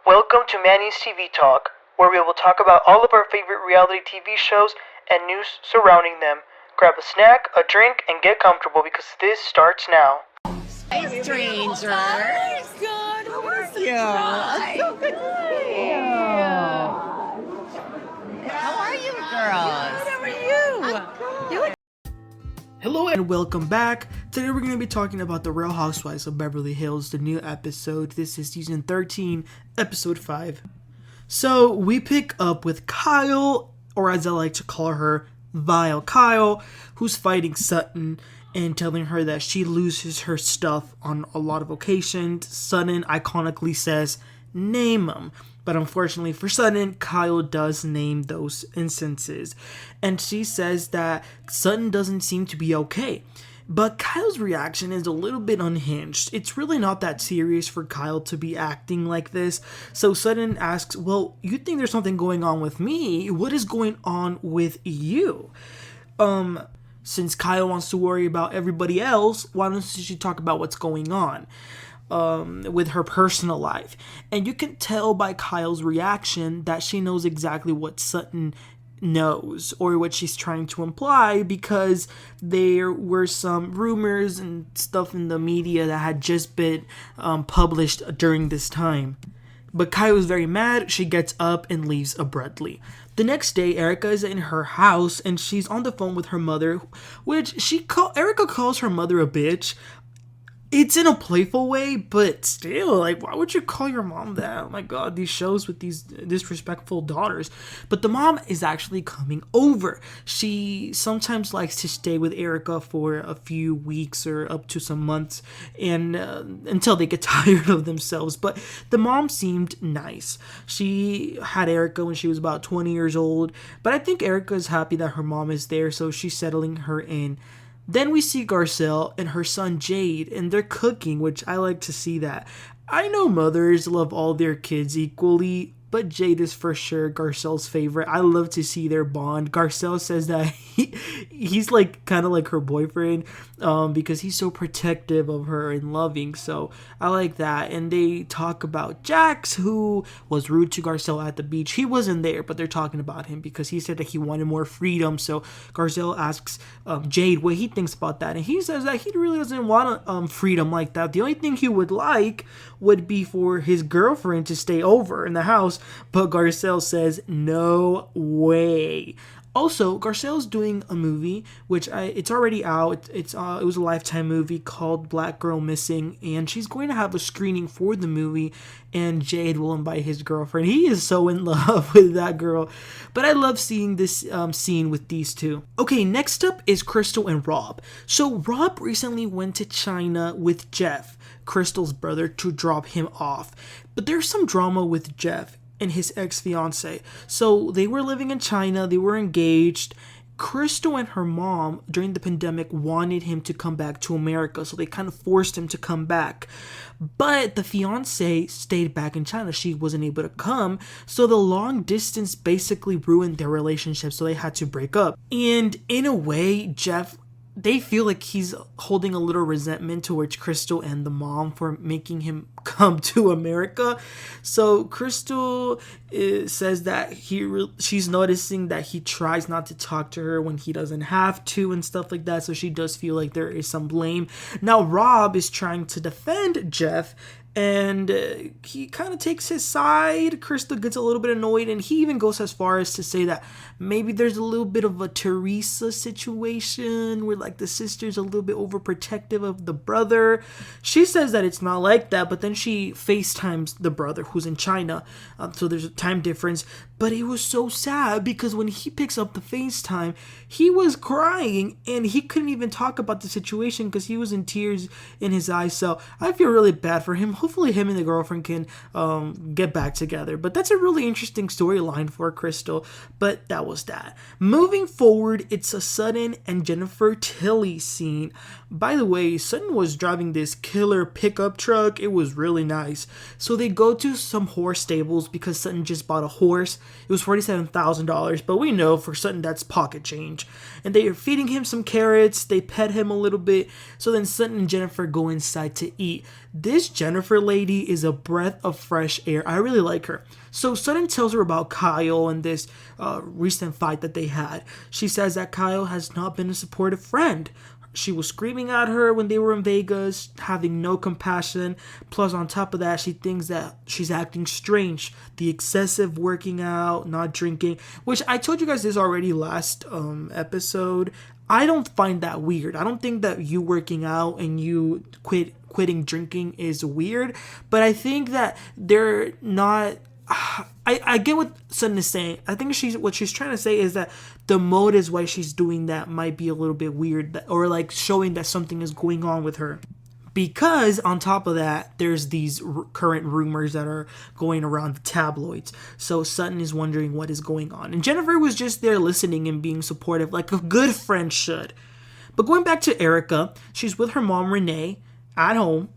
Welcome to Manny's TV Talk, where we will talk about all of our favorite reality TV shows and news surrounding them. Grab a snack, a drink, and get comfortable because this starts now. Hey, stranger. Hi, good. How are you? Hi. So good to see you. How are you, girls? How are you? Doing Hello and welcome back. Today we're going to be talking about the Real Housewives of Beverly Hills, the new episode. This is season 13, episode 5. So we pick up with Kyle, or as I like to call her, Vile Kyle, who's fighting Sutton and telling her that she loses her stuff on a lot of occasions. Sutton iconically says, name them. But unfortunately for Sutton, Kyle does name those instances. And she says that Sutton doesn't seem to be okay. But Kyle's reaction is a little bit unhinged. It's really not that serious for Kyle to be acting like this. So Sutton asks, well, you think there's something going on with me? What is going on with you? Since Kyle wants to worry about everybody else, why don't she talk about what's going on with her personal life? And you can tell by Kyle's reaction that she knows exactly what Sutton knows, or what she's trying to imply, because there were some rumors and stuff in the media that had just been published during this time. But Kyle is very mad. She gets up and leaves abruptly. The next day, Erika is in her house and she's on the phone with her mother, which Erika calls her mother a bitch. It's in a playful way, but still, like, why would you call your mom that? Oh my god, these shows with these disrespectful daughters. But the mom is actually coming over. She sometimes likes to stay with Erika for a few weeks or up to some months, and until they get tired of themselves. But the mom seemed nice. She had Erika when she was about 20 years old, but I think Erika is happy that her mom is there, so she's settling her in. Then we see Garcelle and her son Jade, and they're cooking, which I like to see that. I know mothers love all their kids equally, but Jade is for sure Garcelle's favorite. I love to see their bond. Garcelle says that he's like kind of like her boyfriend because he's so protective of her and loving. So I like that. And they talk about Jax, who was rude to Garcelle at the beach. He wasn't there, but they're talking about him because he said that he wanted more freedom. So Garcelle asks Jade what he thinks about that, and he says that he really doesn't want freedom like that. The only thing he would like would be for his girlfriend to stay over in the house. But Garcelle says, no way. Also, Garcelle's doing a movie, which it's already out. It was a Lifetime movie called Black Girl Missing, and she's going to have a screening for the movie, and Jade will invite his girlfriend. He is so in love with that girl, but I love seeing this scene with these two. Okay, next up is Crystal and Rob. So Rob recently went to China with Jeff, Crystal's brother, to drop him off, but there's some drama with Jeff and his ex-fiance. So they were living in China, they were engaged. Crystal and her mom during the pandemic wanted him to come back to America, so they kind of forced him to come back. But the fiance stayed back in China. She wasn't able to come, so the long distance basically ruined their relationship, so they had to break up. And in a way, they feel like he's holding a little resentment towards Crystal and the mom for making him come to America. So Crystal says that she's noticing that he tries not to talk to her when he doesn't have to and stuff like that. So she does feel like there is some blame. Now Rob is trying to defend Jeff, and he kind of takes his side. Crystal gets a little bit annoyed, and he even goes as far as to say that maybe there's a little bit of a Teresa situation where like the sister's a little bit overprotective of the brother. She says that it's not like that, but then she FaceTimes the brother who's in China, so there's a time difference. But it was so sad because when he picks up the FaceTime, he was crying and he couldn't even talk about the situation because he was in tears in his eyes. So I feel really bad for him. Hopefully him and the girlfriend can get back together. But that's a really interesting storyline for Crystal. But that was that. Moving forward, it's a Sutton and Jennifer Tilly scene. By the way, Sutton was driving this killer pickup truck. It was really nice. So they go to some horse stables because Sutton just bought a horse. It was $47,000, but we know for Sutton that's pocket change. And they are feeding him some carrots. They pet him a little bit. So then Sutton and Jennifer go inside to eat. This Jennifer Jennifer lady is a breath of fresh air. I really like her. So Sutton tells her about Kyle and this recent fight that they had. She says that Kyle has not been a supportive friend. She was screaming at her when they were in Vegas, having no compassion. Plus, on top of that, she thinks that she's acting strange. The excessive working out, not drinking, which I told you guys this already last episode. I don't find that weird. I don't think that you working out and you quitting drinking is weird. But I think that they're not... I get what Sutton is saying. I think what she's trying to say is that the motives why she's doing that might be a little bit weird, or like showing that something is going on with her. Because on top of that, there's these current rumors that are going around the tabloids. So Sutton is wondering what is going on. And Jennifer was just there listening and being supportive like a good friend should. But going back to Erika, she's with her mom Renee at home.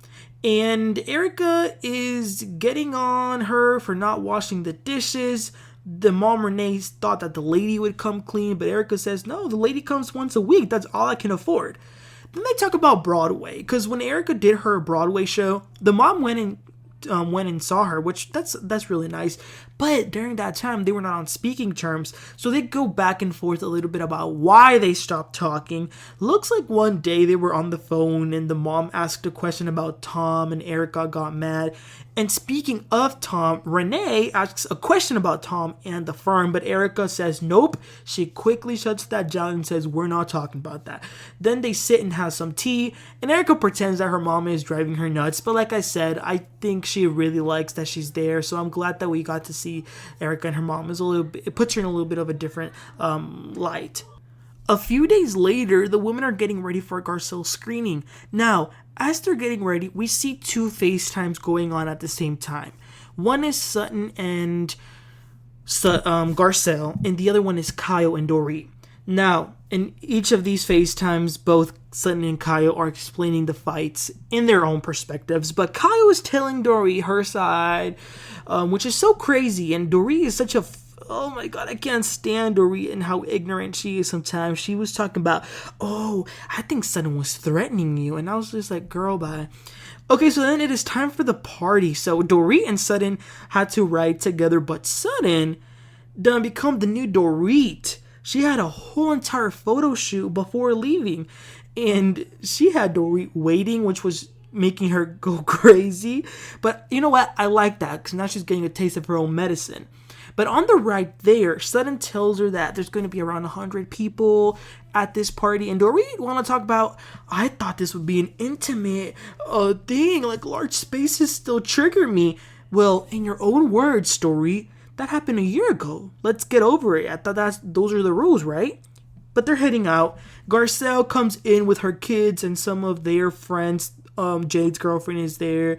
And Erika is getting on her for not washing the dishes. The mom Renee thought that the lady would come clean, but Erika says, no, the lady comes once a week. That's all I can afford. Then they talk about Broadway, because when Erika did her Broadway show, the mom went and saw her, which that's really nice. But during that time, they were not on speaking terms, so they go back and forth a little bit about why they stopped talking. Looks like one day they were on the phone and the mom asked a question about Tom and Erika got mad. And speaking of Tom, Renee asks a question about Tom and the firm, but Erika says nope. She quickly shuts that down and says we're not talking about that. Then they sit and have some tea, and Erika pretends that her mom is driving her nuts, but like I said, I think she really likes that she's there, so I'm glad that we got to see Erika and her mom. It puts her in a little bit of a different light. A few days later, the women are getting ready for Garcelle's screening. Now, as they're getting ready, we see two FaceTimes going on at the same time. One is Sutton and Garcelle, and the other one is Kyle and Dorit. Now, in each of these FaceTimes, both Sutton and Kyle are explaining the fights in their own perspectives, but Kyle is telling Dorit her side, which is so crazy, and Dorit is such a... Oh my god, I can't stand Dorit and how ignorant she is sometimes. She was talking about, oh, I think Sutton was threatening you, and I was just like, girl, bye. Okay, so then it is time for the party. So Dorit and Sutton had to ride together, but Sutton done become the new Dorit. She had a whole entire photo shoot before leaving, and she had Dorit waiting, which was making her go crazy. But you know what? I like that, because now she's getting a taste of her own medicine. But on the right there, Sutton tells her that there's going to be around 100 people at this party. And Dorit want to talk about, I thought this would be an intimate thing. Like, large spaces still trigger me. Well, in your own words, Dorit, that happened a year ago. Let's get over it. I thought those are the rules, right? But they're heading out. Garcelle comes in with her kids and some of their friends. Jade's girlfriend is there.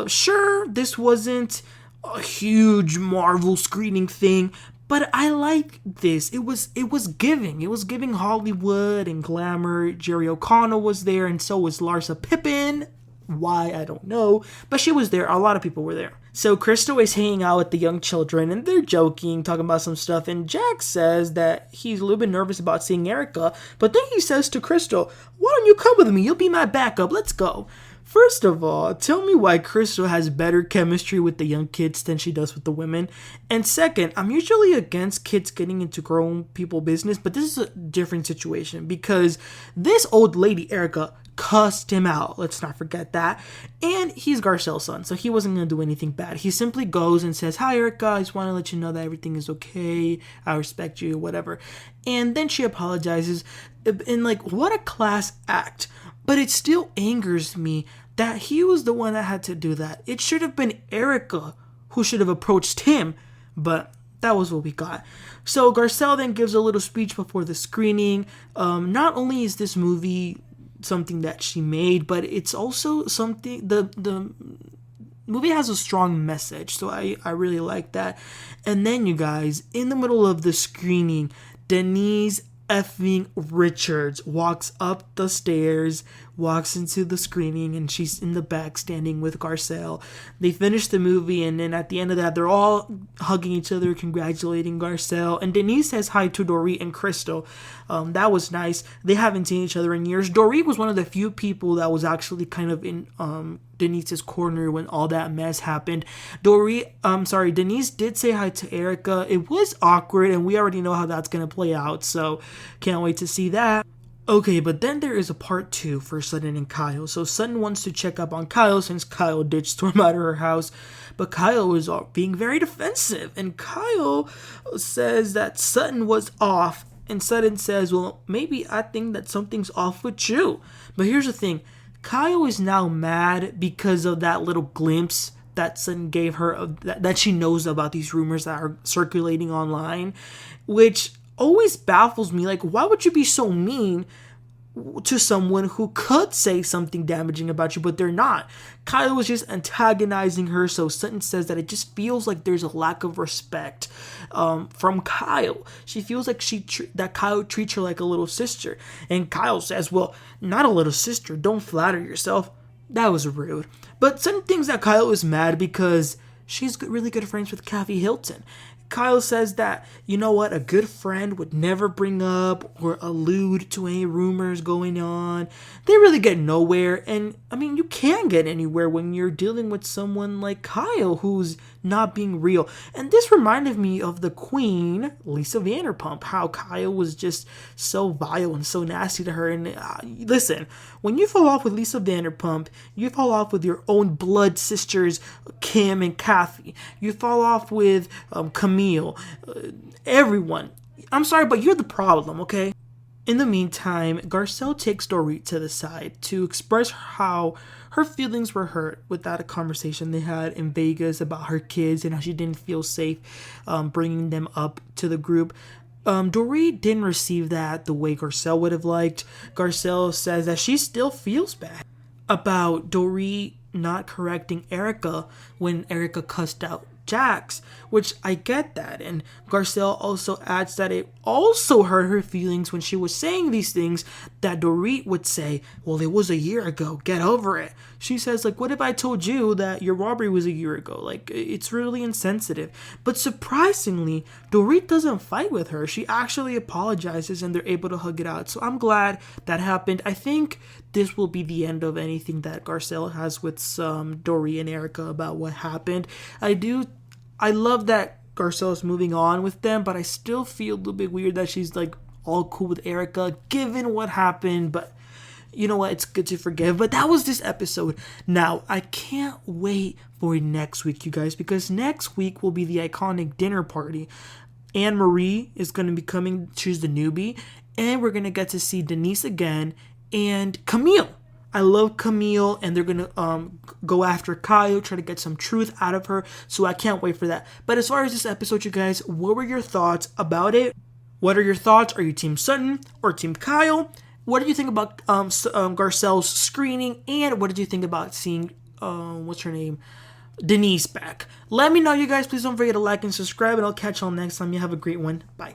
Sure, this wasn't a huge Marvel screening thing, but I like this. It was giving. It was giving Hollywood and glamour. Jerry O'Connell was there, and so was Larsa Pippen. Why, I don't know, but she was there. A lot of people were there. So Crystal is hanging out with the young children, and they're joking, talking about some stuff, and Jax says that he's a little bit nervous about seeing Erika, but then he says to Crystal, why don't you come with me? You'll be my backup. Let's go. First of all, tell me why Crystal has better chemistry with the young kids than she does with the women. And second, I'm usually against kids getting into grown people business, but this is a different situation because this old lady, Erika, cussed him out. Let's not forget that. And he's Garcelle's son, so he wasn't going to do anything bad. He simply goes and says, hi, Erika, I just want to let you know that everything is okay. I respect you, whatever. And then she apologizes. And like, what a class act. But it still angers me that he was the one that had to do that. It should have been Erika who should have approached him, but that was what we got. So Garcelle then gives a little speech before the screening. Not only is this movie something that she made, but it's also something, the movie has a strong message, so I really like that. And then, you guys, in the middle of the screening, Denise effing Richards walks up the stairs walks into the screening and she's in the back standing with Garcelle. They finish the movie, and then at the end of that, they're all hugging each other, congratulating Garcelle. And Denise says hi to Dorit and Crystal. That was nice. They haven't seen each other in years. Dorit was one of the few people that was actually kind of in Denise's corner when all that mess happened. Denise did say hi to Erika. It was awkward, and we already know how that's gonna play out, so can't wait to see that. Okay, but then there is a part 2 for Sutton and Kyle. So Sutton wants to check up on Kyle since Kyle did storm out of her house. But Kyle is being very defensive. And Kyle says that Sutton was off. And Sutton says, well, maybe I think that something's off with you. But here's the thing. Kyle is now mad because of that little glimpse that Sutton gave her that she knows about these rumors that are circulating online. Which always baffles me. Like, why would you be so mean to someone who could say something damaging about you, but they're not? Kyle was just antagonizing her, so Sutton says that it just feels like there's a lack of respect from Kyle. She feels like that Kyle treats her like a little sister, and Kyle says, well, not a little sister, don't flatter yourself. That was rude. But Sutton thinks that Kyle is mad because she's really good friends with Kathy Hilton. Kyle says that, you know what, a good friend would never bring up or allude to any rumors going on. They really get nowhere, and I mean, you can't get anywhere when you're dealing with someone like Kyle who's not being real. And this reminded me of the Queen, Lisa Vanderpump, how Kyle was just so vile and so nasty to her. And listen, when you fall off with Lisa Vanderpump, you fall off with your own blood sisters, Kim and Kathy. You fall off with Camille, everyone. I'm sorry, but you're the problem, okay? In the meantime, Garcelle takes Dorit to the side to express how her feelings were hurt with that conversation they had in Vegas about her kids and how she didn't feel safe bringing them up to the group. Dorit didn't receive that the way Garcelle would have liked. Garcelle says that she still feels bad about Dorit not correcting Erika when Erika cussed out Jax, which I get that. And Garcelle also adds that it also hurt her feelings when she was saying these things that Dorit would say, well, it was a year ago, get over it. She says, like, what if I told you that your robbery was a year ago? Like, it's really insensitive. But surprisingly, Dorit doesn't fight with her. She actually apologizes and they're able to hug it out. So I'm glad that happened. I think this will be the end of anything that Garcelle has with Dorit and Erika about what happened. I love that Garcelle is moving on with them, but I still feel a little bit weird that she's like all cool with Erika given what happened. But you know what, it's good to forgive. But that was this episode. Now I can't wait for next week, you guys, because next week will be the iconic dinner party. Annemarie is going to be coming. She's the newbie, and we're going to get to see Denise again and Camille. I love Camille, and they're going to go after Kyle, try to get some truth out of her, so I can't wait for that. But as far as this episode, you guys, what were your thoughts about it? What are your thoughts? Are you Team Sutton or Team Kyle? What did you think about Garcelle's screening, and what did you think about seeing, what's her name, Denise back? Let me know, you guys. Please don't forget to like and subscribe, and I'll catch y'all next time. You have a great one. Bye.